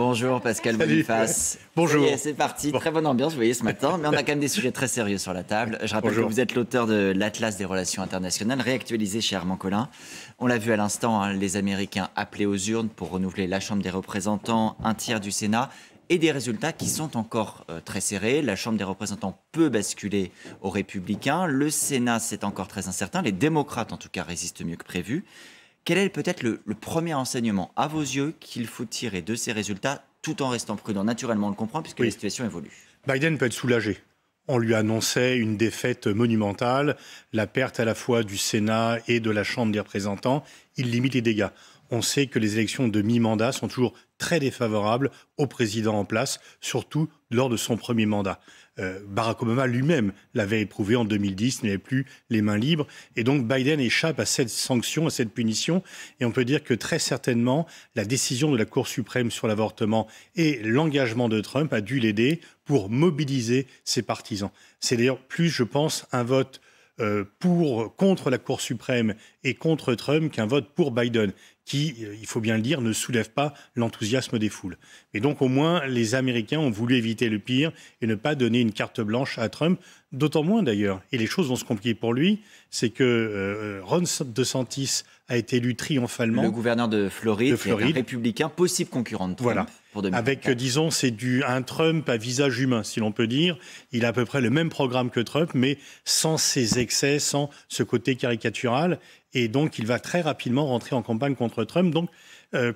Bonjour Pascal Boniface. Bonjour. C'est parti, très bonne ambiance, vous voyez, ce matin, mais on a quand même des sujets très sérieux sur la table. Je rappelle que vous êtes l'auteur de l'Atlas des relations internationales, réactualisé chez Armand Collin. On l'a vu à l'instant, les Américains appelés aux urnes pour renouveler la Chambre des représentants, un tiers du Sénat, et des résultats qui sont encore très serrés. La Chambre des représentants peut basculer aux Républicains, le Sénat c'est encore très incertain, les démocrates en tout cas résistent mieux que prévu. Quel est peut-être le premier enseignement, à vos yeux, qu'il faut tirer de ces résultats, tout en restant prudent? Naturellement, on le comprend, puisque la situation évolue. Biden peut être soulagé. On lui annonçait une défaite monumentale, la perte à la fois du Sénat et de la Chambre des représentants. Il limite les dégâts. On sait que les élections de mi-mandat sont toujours très défavorables au président en place, surtout lors de son premier mandat. Barack Obama lui-même l'avait éprouvé en 2010, n'avait plus les mains libres. Et donc Biden échappe à cette sanction, à cette punition. Et on peut dire que très certainement, la décision de la Cour suprême sur l'avortement et l'engagement de Trump a dû l'aider pour mobiliser ses partisans. C'est d'ailleurs plus, je pense, un vote contre la Cour suprême et contre Trump qu'un vote pour Biden, qui, il faut bien le dire, ne soulève pas l'enthousiasme des foules. Et donc, au moins, les Américains ont voulu éviter le pire et ne pas donner une carte blanche à Trump, d'autant moins d'ailleurs. Et les choses vont se compliquer pour lui, c'est que Ron DeSantis a été élu triomphalement. Le gouverneur de Floride, qui est un républicain, possible concurrent de Trump. Voilà. Pour 2024. Avec, disons, c'est un Trump à visage humain, si l'on peut dire. Il a à peu près le même programme que Trump, mais sans ses excès, sans ce côté caricatural. Et donc, il va très rapidement rentrer en campagne contre Trump. Donc,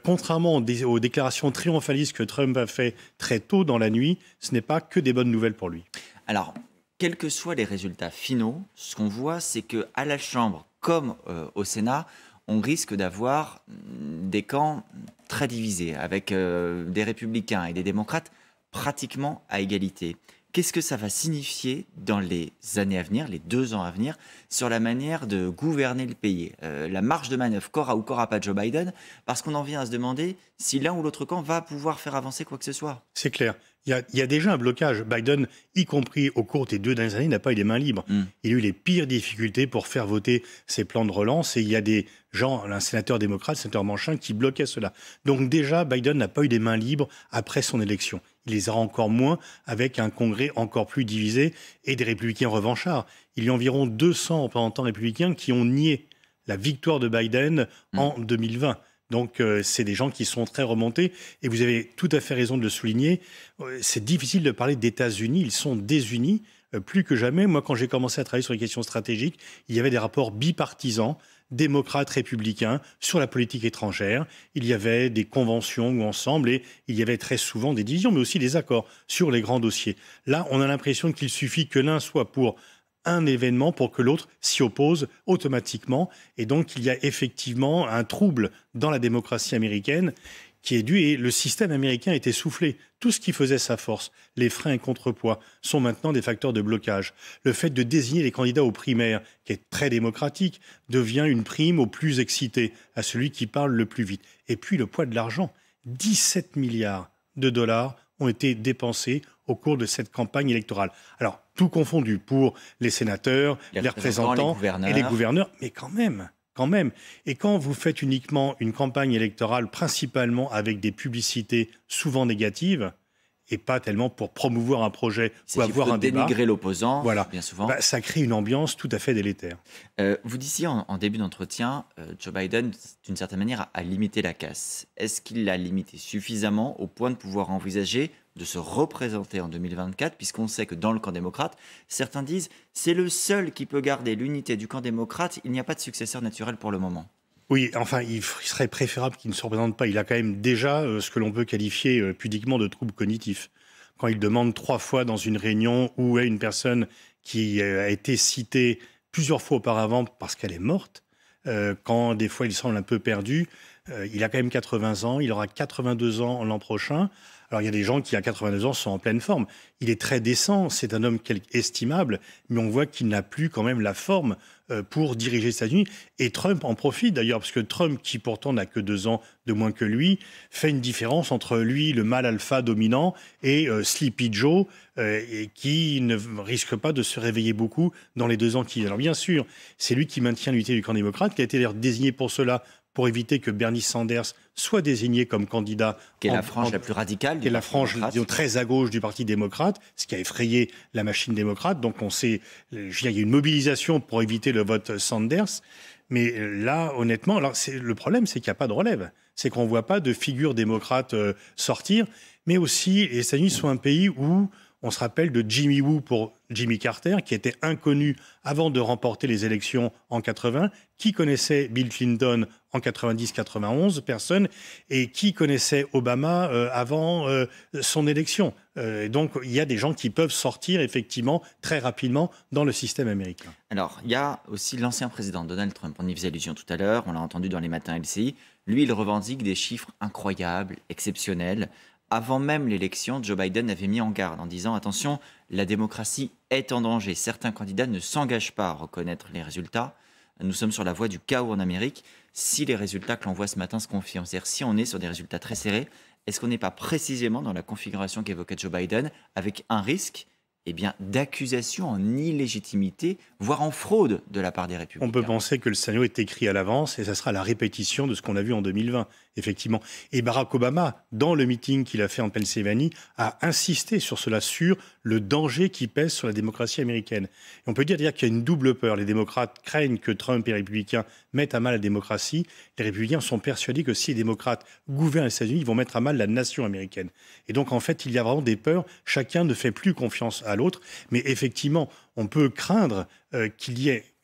contrairement aux déclarations triomphalistes que Trump a fait très tôt dans la nuit, ce n'est pas que des bonnes nouvelles pour lui. Alors, quels que soient les résultats finaux, ce qu'on voit, c'est qu'à la Chambre, comme au Sénat, on risque d'avoir des camps très divisés, avec des républicains et des démocrates pratiquement à égalité. Qu'est-ce que ça va signifier dans les années à venir, les 2 ans à venir, sur la manière de gouverner le pays? La marge de manœuvre, qu'aura ou qu'aura pas Joe Biden? Parce qu'on en vient à se demander si l'un ou l'autre camp va pouvoir faire avancer quoi que ce soit. C'est clair. Il y a déjà un blocage. Biden, y compris au cours des 2 dernières années, n'a pas eu les mains libres. Il a eu les pires difficultés pour faire voter ses plans de relance. Et il y a des gens, un sénateur démocrate, sénateur Manchin, qui bloquaient cela. Donc déjà, Biden n'a pas eu les mains libres après son élection. Il les aura encore moins avec un Congrès encore plus divisé et des républicains revanchards. Il y a environ 200 représentants républicains qui ont nié la victoire de Biden en 2020. Donc, c'est des gens qui sont très remontés. Et vous avez tout à fait raison de le souligner. C'est difficile de parler d'États-Unis. Ils sont désunis plus que jamais. Moi, quand j'ai commencé à travailler sur les questions stratégiques, il y avait des rapports bipartisans, démocrates, républicains, sur la politique étrangère. Il y avait des conventions ou ensemble et il y avait très souvent des divisions, mais aussi des accords sur les grands dossiers. Là, on a l'impression qu'il suffit que l'un soit pour un événement pour que l'autre s'y oppose automatiquement. Et donc, il y a effectivement un trouble dans la démocratie américaine qui est dû, et le système américain est essoufflé. Tout ce qui faisait sa force, les freins et contrepoids, sont maintenant des facteurs de blocage. Le fait de désigner les candidats aux primaires, qui est très démocratique, devient une prime au plus excité, à celui qui parle le plus vite. Et puis le poids de l'argent. 17 milliards de dollars ont été dépensés au cours de cette campagne électorale. Alors, tout confondu pour les sénateurs, les représentants et les gouverneurs, mais quand même. Et quand vous faites uniquement une campagne électorale, principalement avec des publicités souvent négatives, et pas tellement pour promouvoir un projet ou avoir un débat. Dénigrer l'opposant, voilà, bien souvent. Ça crée une ambiance tout à fait délétère. Vous disiez en début d'entretien, Joe Biden, d'une certaine manière, a limité la casse. Est-ce qu'il l'a limité suffisamment au point de pouvoir envisager de se représenter en 2024, puisqu'on sait que dans le camp démocrate, certains disent c'est le seul qui peut garder l'unité du camp démocrate, il n'y a pas de successeur naturel pour le moment. Oui, enfin, il serait préférable qu'il ne se représente pas. Il a quand même déjà ce que l'on peut qualifier pudiquement de troubles cognitifs. Quand il demande 3 fois dans une réunion où est une personne qui a été citée plusieurs fois auparavant parce qu'elle est morte, quand des fois il semble un peu perdu, il a quand même 80 ans, il aura 82 ans l'an prochain. Alors, il y a des gens qui, à 82 ans, sont en pleine forme. Il est très décent, c'est un homme estimable, mais on voit qu'il n'a plus quand même la forme pour diriger les États-Unis. Et Trump en profite d'ailleurs, parce que Trump, qui pourtant n'a que 2 ans de moins que lui, fait une différence entre lui, le mâle alpha dominant, et Sleepy Joe, et qui ne risque pas de se réveiller beaucoup dans les 2 ans qui viennent. Alors bien sûr, c'est lui qui maintient l'unité du camp démocrate, qui a été d'ailleurs désigné pour cela, pour éviter que Bernie Sanders soit désigné comme candidat. Qui est la frange la plus radicale. Qui est la frange très à gauche du Parti démocrate, ce qui a effrayé la machine démocrate. Donc on sait, il y a une mobilisation pour éviter le vote Sanders. Mais là, honnêtement, alors le problème, c'est qu'il n'y a pas de relève. C'est qu'on ne voit pas de figure démocrate sortir. Mais aussi, les États-Unis sont un pays où on se rappelle de Jimmy Woo pour Jimmy Carter, qui était inconnu avant de remporter les élections en 80. Qui connaissait Bill Clinton en 90-91? Personne. Et qui connaissait Obama avant son élection? Donc, il y a des gens qui peuvent sortir, effectivement, très rapidement dans le système américain. Alors, il y a aussi l'ancien président Donald Trump. On y faisait allusion tout à l'heure. On l'a entendu dans les matins LCI. Lui, il revendique des chiffres incroyables, exceptionnels. Avant même l'élection, Joe Biden avait mis en garde en disant « Attention, la démocratie est en danger. Certains candidats ne s'engagent pas à reconnaître les résultats. Nous sommes sur la voie du chaos en Amérique. Si les résultats que l'on voit ce matin se confirment, c'est-à-dire si on est sur des résultats très serrés, est-ce qu'on n'est pas précisément dans la configuration qu'évoquait Joe Biden avec un risque d'accusation en illégitimité, voire en fraude de la part des républicains? On peut penser que le scénario est écrit à l'avance et ça sera la répétition de ce qu'on a vu en 2020, effectivement. Et Barack Obama, dans le meeting qu'il a fait en Pennsylvanie, a insisté sur cela, sur le danger qui pèse sur la démocratie américaine. Et on peut dire qu'il y a une double peur. Les démocrates craignent que Trump et les républicains mettent à mal la démocratie. Les républicains sont persuadés que si les démocrates gouvernent les États-Unis, ils vont mettre à mal la nation américaine. Et donc, en fait, il y a vraiment des peurs. Chacun ne fait plus confiance à l'autre. Mais effectivement, on peut craindre qu'il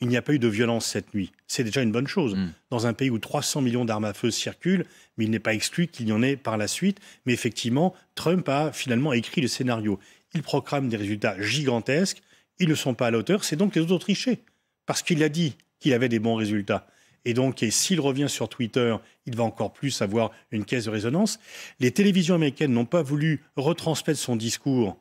n'y a pas eu de violence cette nuit. C'est déjà une bonne chose. Dans un pays où 300 millions d'armes à feu circulent, mais il n'est pas exclu qu'il y en ait par la suite. Mais effectivement, Trump a finalement écrit le scénario. Il proclame des résultats gigantesques. Ils ne sont pas à la hauteur. C'est donc les autres ont triché. Parce qu'il a dit qu'il avait des bons résultats. Et donc, s'il revient sur Twitter, il va encore plus avoir une caisse de résonance. Les télévisions américaines n'ont pas voulu retransmettre son discours.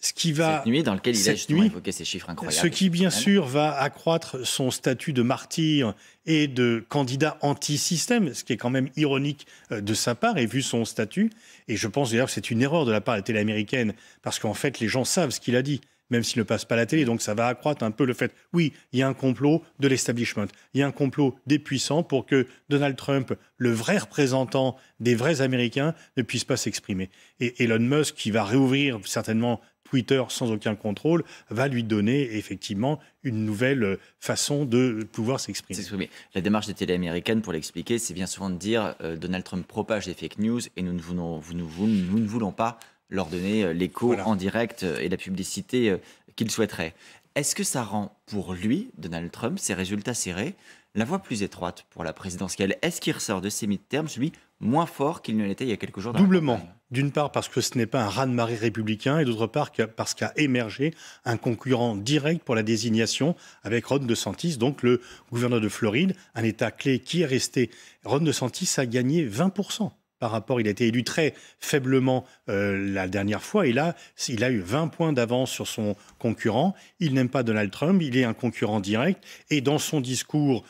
Cette nuit, dans lequel il a justement évoqué ces chiffres incroyables. Ce qui, bien sûr, va accroître son statut de martyr et de candidat anti-système, ce qui est quand même ironique de sa part, et vu son statut. Et je pense d'ailleurs que c'est une erreur de la part de la télé américaine, parce qu'en fait, les gens savent ce qu'il a dit, même s'il ne passe pas à la télé. Donc ça va accroître un peu le fait, oui, il y a un complot de l'establishment, il y a un complot des puissants pour que Donald Trump, le vrai représentant des vrais Américains, ne puisse pas s'exprimer. Et Elon Musk, qui va réouvrir certainement Twitter sans aucun contrôle, va lui donner effectivement une nouvelle façon de pouvoir s'exprimer. La démarche des télé américaines, pour l'expliquer, c'est bien souvent de dire Donald Trump propage des fake news et nous ne voulons pas leur donner l'écho en direct et la publicité qu'il souhaiterait. Est-ce que ça rend pour lui, Donald Trump, ces résultats serrés, la voie plus étroite pour la présidentielle? Est-ce qu'il ressort de ces midterms, lui, moins fort qu'il ne l'était il y a quelques jours? Doublement. D'une part parce que ce n'est pas un raz-de-marée républicain et d'autre part parce qu'a émergé un concurrent direct pour la désignation avec Ron DeSantis, donc le gouverneur de Floride, un État clé qui est resté. Ron DeSantis a gagné 20%. Par rapport, il a été élu très faiblement la dernière fois. Et là, il a eu 20 points d'avance sur son concurrent. Il n'aime pas Donald Trump, il est un concurrent direct. Et dans son discours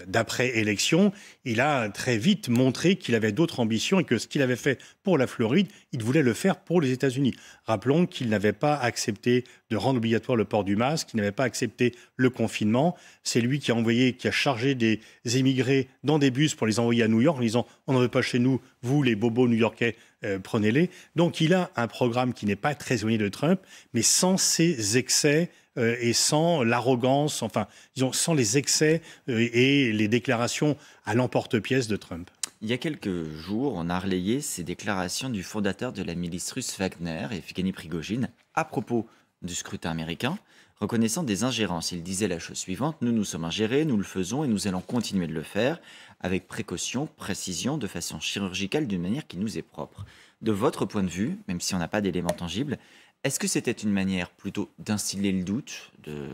d'après-élection, il a très vite montré qu'il avait d'autres ambitions et que ce qu'il avait fait pour la Floride, il voulait le faire pour les États-Unis. Rappelons qu'il n'avait pas accepté de rendre obligatoire le port du masque, qu'il n'avait pas accepté le confinement. C'est lui qui a chargé des émigrés dans des bus pour les envoyer à New York en disant « on n'en veut pas chez nous, vous les bobos new-yorkais, prenez-les ». Donc il a un programme qui n'est pas très éloigné de Trump, mais sans ses excès et sans l'arrogance, enfin, disons, sans les excès et les déclarations à l'emporte-pièce de Trump. Il y a quelques jours, on a relayé ces déclarations du fondateur de la milice russe Wagner, Evgeny Prigojine, à propos du scrutin américain, reconnaissant des ingérences. Il disait la chose suivante: nous sommes ingérés, nous le faisons et nous allons continuer de le faire avec précaution, précision, de façon chirurgicale, d'une manière qui nous est propre. De votre point de vue, même si on n'a pas d'éléments tangibles, est-ce que c'était une manière plutôt d'instiller le doute, de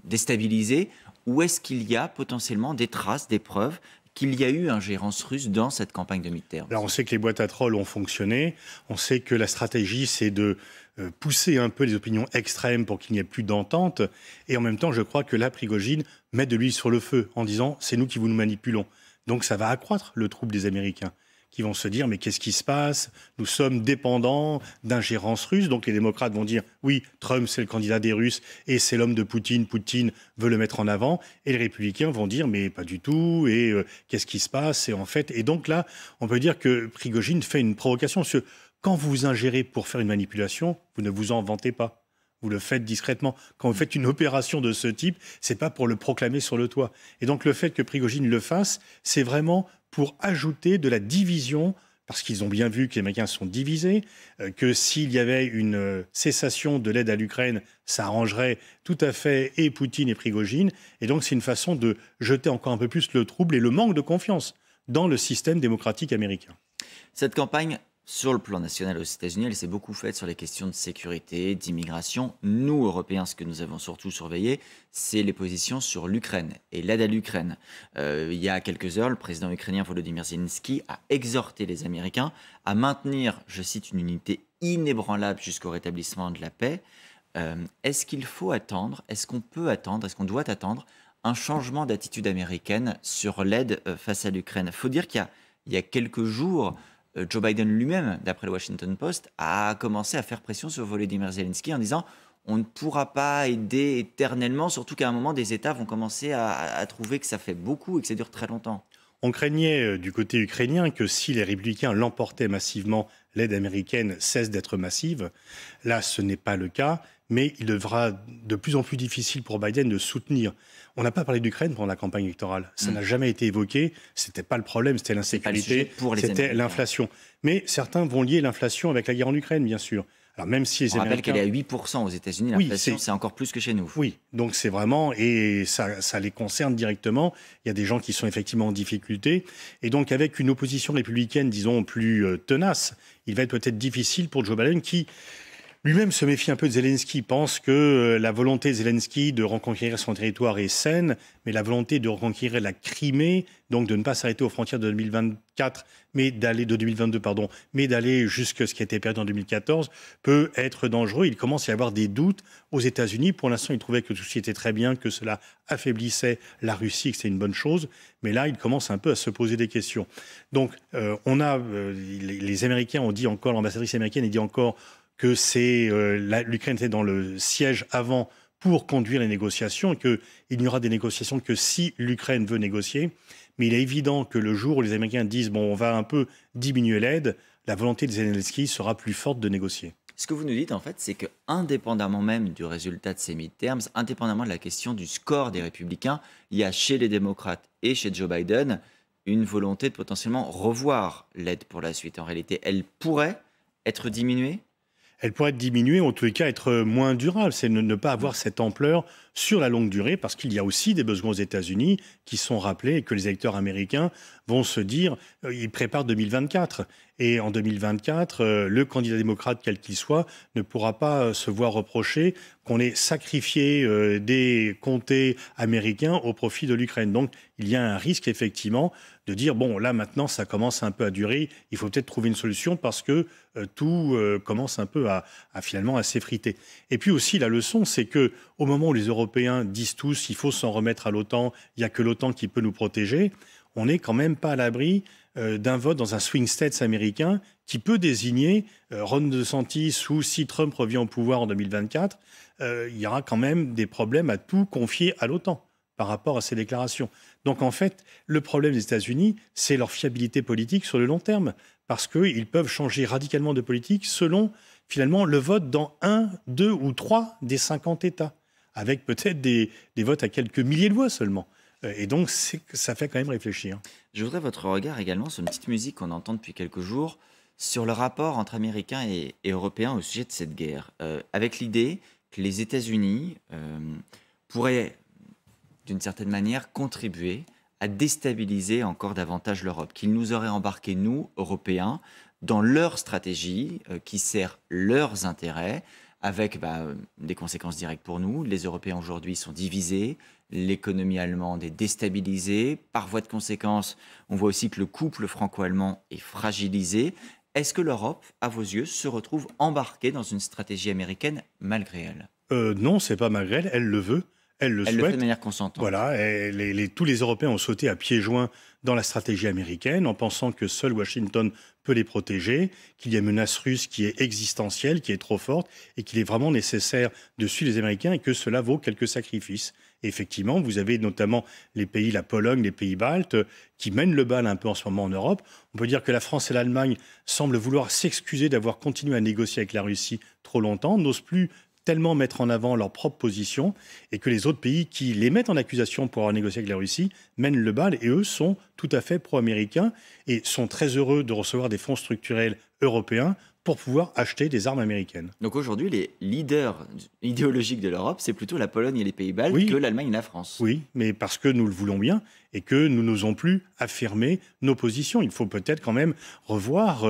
déstabiliser, ou est-ce qu'il y a potentiellement des traces, des preuves qu'il y a eu ingérence russe dans cette campagne de midterm? Alors on sait que les boîtes à trolls ont fonctionné, on sait que la stratégie c'est de pousser un peu les opinions extrêmes pour qu'il n'y ait plus d'entente, et en même temps je crois que là Prigojine met de l'huile sur le feu en disant c'est nous qui vous nous manipulons. Donc ça va accroître le trouble des Américains, qui vont se dire mais qu'est-ce qui se passe? Nous sommes dépendants d'ingérence russe. Donc les démocrates vont dire oui, Trump c'est le candidat des Russes et c'est l'homme de Poutine, Poutine veut le mettre en avant. Et les républicains vont dire mais pas du tout, et qu'est-ce qui se passe? Et donc là, on peut dire que Prigojine fait une provocation. Parce que quand vous vous ingérez pour faire une manipulation, vous ne vous en vantez pas. Vous le faites discrètement. Quand vous faites une opération de ce type, c'est pas pour le proclamer sur le toit. Et donc le fait que Prigojine le fasse, c'est vraiment pour ajouter de la division, parce qu'ils ont bien vu que les Américains sont divisés, que s'il y avait une cessation de l'aide à l'Ukraine, ça arrangerait tout à fait et Poutine et Prigojine. Et donc c'est une façon de jeter encore un peu plus le trouble et le manque de confiance dans le système démocratique américain. Cette campagne, sur le plan national aux États-Unis, elle s'est beaucoup faite sur les questions de sécurité, d'immigration. Nous, Européens, ce que nous avons surtout surveillé, c'est les positions sur l'Ukraine et l'aide à l'Ukraine. Il y a quelques heures, le président ukrainien Volodymyr Zelensky a exhorté les Américains à maintenir, je cite, une unité inébranlable jusqu'au rétablissement de la paix. Est-ce qu'il faut attendre, est-ce qu'on peut attendre, est-ce qu'on doit attendre un changement d'attitude américaine sur l'aide face à l'Ukraine? Il faut dire qu'il y a quelques jours, Joe Biden lui-même, d'après le Washington Post, a commencé à faire pression sur Volodymyr Zelensky en disant on ne pourra pas aider éternellement, surtout qu'à un moment, des États vont commencer à trouver que ça fait beaucoup et que ça dure très longtemps. On craignait du côté ukrainien que si les républicains l'emportaient massivement, l'aide américaine cesse d'être massive. Là, ce n'est pas le cas, mais il devra de plus en plus difficile pour Biden de soutenir. On n'a pas parlé d'Ukraine pendant la campagne électorale. Ça n'a jamais été évoqué. C'était pas le problème, c'était l'insécurité, c'était l'inflation. Mais certains vont lier l'inflation avec la guerre en Ukraine, bien sûr. Alors même si les On rappelle qu'elle est à 8% aux États-Unis, l'inflation, c'est encore plus que chez nous. Oui, donc c'est vraiment, et ça les concerne directement. Il y a des gens qui sont effectivement en difficulté. Et donc avec une opposition républicaine, disons, plus tenace, il va être peut-être difficile pour Joe Biden qui lui-même se méfie un peu de Zelensky, pense que la volonté de Zelensky de reconquérir son territoire est saine, mais la volonté de reconquérir la Crimée, donc de ne pas s'arrêter aux frontières de 2024, mais d'aller de 2022, pardon, mais d'aller jusqu'à ce qui a été perdu en 2014, peut être dangereux. Il commence à y avoir des doutes aux États-Unis. Pour l'instant, il trouvait que tout ceci était très bien, que cela affaiblissait la Russie, que c'était une bonne chose. Mais là, il commence un peu à se poser des questions. Donc, les Américains ont dit encore, l'ambassadrice américaine a dit encore que l'Ukraine était dans le siège avant pour conduire les négociations et qu'il n'y aura des négociations que si l'Ukraine veut négocier. Mais il est évident que le jour où les Américains disent bon, on va un peu diminuer l'aide, la volonté de Zelensky sera plus forte de négocier. Ce que vous nous dites, en fait, c'est que indépendamment même du résultat de ces midterms, indépendamment de la question du score des républicains, il y a chez les démocrates et chez Joe Biden une volonté de potentiellement revoir l'aide pour la suite. En réalité, elle pourrait être diminuée. Elle pourrait être diminuée, en tous les cas être moins durable. C'est ne pas avoir cette ampleur sur la longue durée, parce qu'il y a aussi des besoins aux États-Unis qui sont rappelés et que les électeurs américains vont se dire, ils préparent 2024. Et en 2024, le candidat démocrate, quel qu'il soit, ne pourra pas se voir reprocher qu'on ait sacrifié des comtés américains au profit de l'Ukraine. Donc, il y a un risque, effectivement, de dire, bon, là, maintenant, ça commence un peu à durer. Il faut peut-être trouver une solution parce que tout commence un peu à finalement à s'effriter. Et puis aussi, la leçon, c'est que au moment où les Européens disent tous, il faut s'en remettre à l'OTAN, il n'y a que l'OTAN qui peut nous protéger, on n'est quand même pas à l'abri d'un vote dans un swing states américain qui peut désigner Ron DeSantis ou si Trump revient au pouvoir en 2024, il y aura quand même des problèmes à tout confier à l'OTAN par rapport à ces déclarations. Donc en fait, le problème des États-Unis, c'est leur fiabilité politique sur le long terme, parce qu'ils peuvent changer radicalement de politique selon finalement le vote dans 1, 2 ou 3 des 50 États, avec peut-être des votes à quelques milliers de voix seulement. Et donc, ça fait quand même réfléchir. Je voudrais votre regard également sur une petite musique qu'on entend depuis quelques jours, sur le rapport entre Américains et Européens au sujet de cette guerre, avec l'idée que les États-Unis pourraient, d'une certaine manière, contribuer à déstabiliser encore davantage l'Europe, qu'ils nous auraient embarqués, nous, Européens, dans leur stratégie qui sert leurs intérêts, avec des conséquences directes pour nous. Les Européens aujourd'hui sont divisés, l'économie allemande est déstabilisée. Par voie de conséquence, on voit aussi que le couple franco-allemand est fragilisé. Est-ce que l'Europe, à vos yeux, se retrouve embarquée dans une stratégie américaine malgré elle? Non, c'est pas malgré elle, elle le veut. Elle le souhaite. Le fait de manière consentante. Voilà, et tous les Européens ont sauté à pieds joints dans la stratégie américaine en pensant que seul Washington peut les protéger, qu'il y a une menace russe qui est existentielle, qui est trop forte et qu'il est vraiment nécessaire de suivre les Américains et que cela vaut quelques sacrifices. Et effectivement, vous avez notamment les pays, la Pologne, les pays baltes, qui mènent le bal un peu en ce moment en Europe. On peut dire que la France et l'Allemagne semblent vouloir s'excuser d'avoir continué à négocier avec la Russie trop longtemps, n'osent plus tellement mettre en avant leur propre position et que les autres pays qui les mettent en accusation pour avoir négocié avec la Russie mènent le bal et eux sont tout à fait pro-américains et sont très heureux de recevoir des fonds structurels européens pour pouvoir acheter des armes américaines. Donc aujourd'hui, les leaders idéologiques de l'Europe, c'est plutôt la Pologne et les pays baltes que l'Allemagne et la France. Oui, mais parce que nous le voulons bien et que nous n'osons plus affirmer nos positions. Il faut peut-être quand même revoir,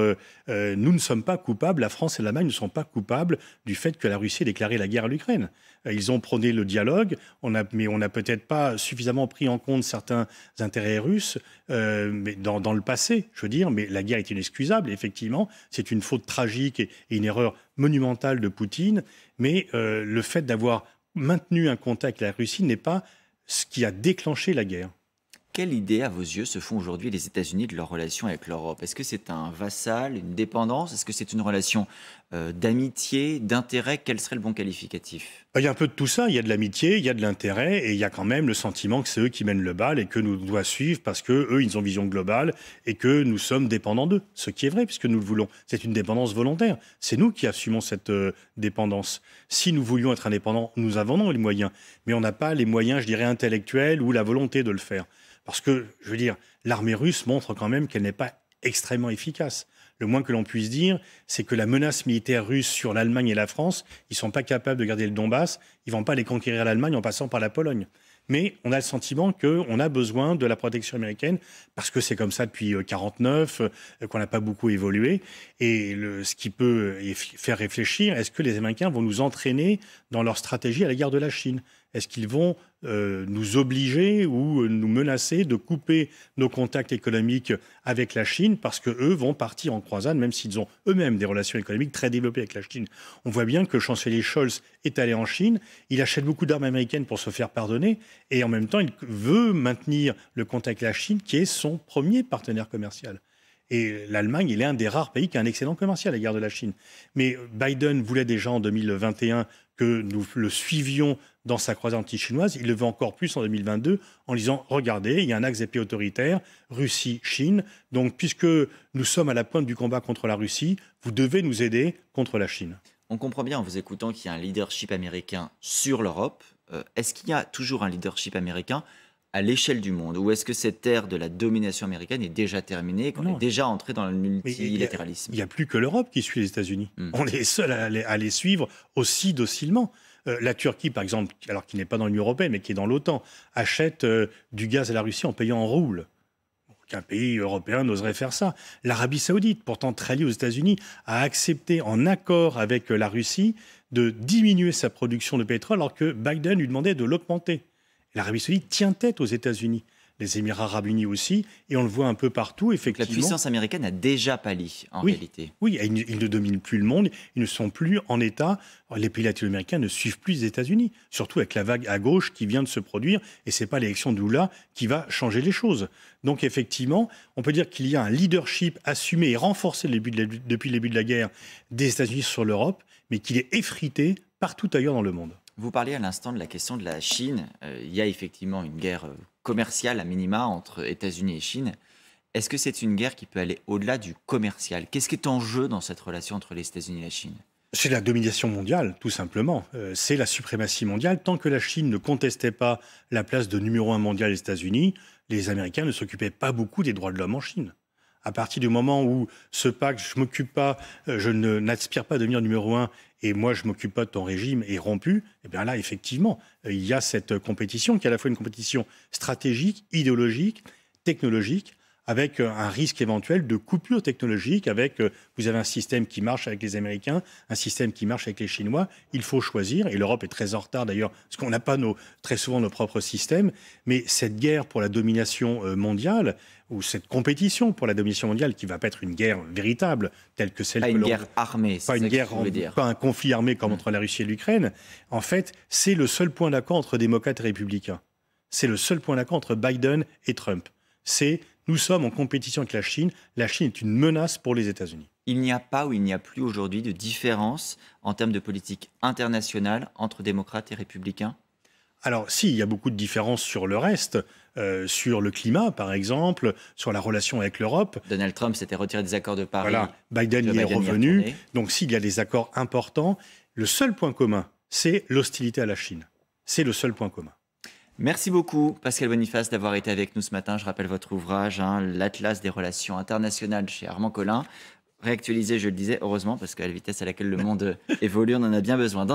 nous ne sommes pas coupables, la France et l'Allemagne ne sont pas coupables du fait que la Russie ait déclaré la guerre à l'Ukraine. Ils ont prôné le dialogue, mais on n'a peut-être pas suffisamment pris en compte certains intérêts russes mais dans le passé, je veux dire, mais la guerre est inexcusable, effectivement, c'est une faute tragique et une erreur monumentale de Poutine, mais le fait d'avoir maintenu un contact avec la Russie n'est pas ce qui a déclenché la guerre. Quelle idée, à vos yeux, se font aujourd'hui les États-Unis de leur relation avec l'Europe? Est-ce que c'est un vassal, une dépendance? Est-ce que c'est une relation d'amitié, d'intérêt? Quel serait le bon qualificatif? Il y a un peu de tout ça. Il y a de l'amitié, il y a de l'intérêt et il y a quand même le sentiment que c'est eux qui mènent le bal et que nous doit suivre parce qu'eux, ils ont une vision globale et que nous sommes dépendants d'eux. Ce qui est vrai puisque nous le voulons. C'est une dépendance volontaire. C'est nous qui assumons cette dépendance. Si nous voulions être indépendants, nous avons les moyens. Mais on n'a pas les moyens, je dirais, intellectuels ou la volonté de le faire. Parce que, je veux dire, l'armée russe montre quand même qu'elle n'est pas extrêmement efficace. Le moins que l'on puisse dire, c'est que la menace militaire russe sur l'Allemagne et la France, ils ne sont pas capables de garder le Donbass, ils ne vont pas les conquérir l'Allemagne en passant par la Pologne. Mais on a le sentiment qu'on a besoin de la protection américaine, parce que c'est comme ça depuis 1949, qu'on n'a pas beaucoup évolué. Et ce qui peut faire réfléchir, est-ce que les Américains vont nous entraîner dans leur stratégie à l'égard de la Chine? Est-ce qu'ils vont nous obliger ou nous menacer de couper nos contacts économiques avec la Chine parce qu'eux vont partir en croisade, même s'ils ont eux-mêmes des relations économiques très développées avec la Chine? On voit bien que le chancelier Scholz est allé en Chine, il achète beaucoup d'armes américaines pour se faire pardonner, et en même temps, il veut maintenir le contact avec la Chine, qui est son premier partenaire commercial. Et l'Allemagne, il est un des rares pays qui a un excellent commercial à l'égard de la Chine. Mais Biden voulait déjà en 2021 que nous le suivions dans sa croisade anti-chinoise. Il le veut encore plus en 2022 en disant « Regardez, il y a un axe des pays autoritaires, Russie, Chine. Donc, puisque nous sommes à la pointe du combat contre la Russie, vous devez nous aider contre la Chine. » On comprend bien en vous écoutant qu'il y a un leadership américain sur l'Europe. Est-ce qu'il y a toujours un leadership américain à l'échelle du monde? Ou est-ce que cette ère de la domination américaine est déjà terminée, qu'on est déjà entré dans le multilatéralisme? Il n'y a plus que l'Europe qui suit les États-Unis. On est seul à les suivre aussi docilement. La Turquie, par exemple, alors qui n'est pas dans l'Union européenne, mais qui est dans l'OTAN, achète du gaz à la Russie en payant en roubles. Aucun pays européen n'oserait faire ça. L'Arabie saoudite, pourtant très liée aux États-Unis, a accepté, en accord avec la Russie, de diminuer sa production de pétrole, alors que Biden lui demandait de l'augmenter. L'Arabie saoudite tient tête aux États-Unis. Les Émirats arabes unis aussi, et on le voit un peu partout, effectivement. La puissance américaine a déjà pâli, en réalité. Oui, ils ne dominent plus le monde, ils ne sont plus en état. Les pays latino-américains ne suivent plus les États-Unis, surtout avec la vague à gauche qui vient de se produire, et ce n'est pas l'élection de Lula qui va changer les choses. Donc effectivement, on peut dire qu'il y a un leadership assumé et renforcé depuis le début de la guerre des États-Unis sur l'Europe, mais qu'il est effrité partout ailleurs dans le monde. Vous parliez à l'instant de la question de la Chine. Il y a effectivement une guerre commerciale à minima entre États-Unis et Chine. Est-ce que c'est une guerre qui peut aller au-delà du commercial? Qu'est-ce qui est en jeu dans cette relation entre les États-Unis et la Chine? C'est la domination mondiale, tout simplement. C'est la suprématie mondiale. Tant que la Chine ne contestait pas la place de numéro 1 mondial des États-Unis, les Américains ne s'occupaient pas beaucoup des droits de l'homme en Chine. À partir du moment où ce pacte, je n'aspire pas à devenir numéro 1 et moi je ne m'occupe pas de ton régime est rompu, et bien là effectivement, il y a cette compétition qui est à la fois une compétition stratégique, idéologique, technologique, avec un risque éventuel de coupure technologique, avec vous avez un système qui marche avec les Américains, un système qui marche avec les Chinois. Il faut choisir, et l'Europe est très en retard d'ailleurs, parce qu'on n'a pas très souvent nos propres systèmes, mais cette guerre pour la domination mondiale, ou cette compétition pour la domination mondiale, qui ne va pas être une guerre véritable, telle que celle pas une guerre armée, pas une guerre, pas un conflit armé comme entre la Russie et l'Ukraine. En fait, c'est le seul point d'accord entre démocrates et républicains. C'est le seul point d'accord entre Biden et Trump. Nous sommes en compétition avec la Chine. La Chine est une menace pour les États-Unis. Il n'y a pas ou il n'y a plus aujourd'hui de différence en termes de politique internationale entre démocrates et républicains? Alors, si, il y a beaucoup de différences sur le reste, sur le climat, par exemple, sur la relation avec l'Europe. Donald Trump s'était retiré des accords de Paris. Voilà, Biden y est revenu. Donc, s'il y a des accords importants, le seul point commun, c'est l'hostilité à la Chine. C'est le seul point commun. Merci beaucoup, Pascal Boniface, d'avoir été avec nous ce matin. Je rappelle votre ouvrage, l'Atlas des relations internationales chez Armand Collin. Réactualisé, je le disais, heureusement, parce qu'à la vitesse à laquelle le monde évolue, on en a bien besoin.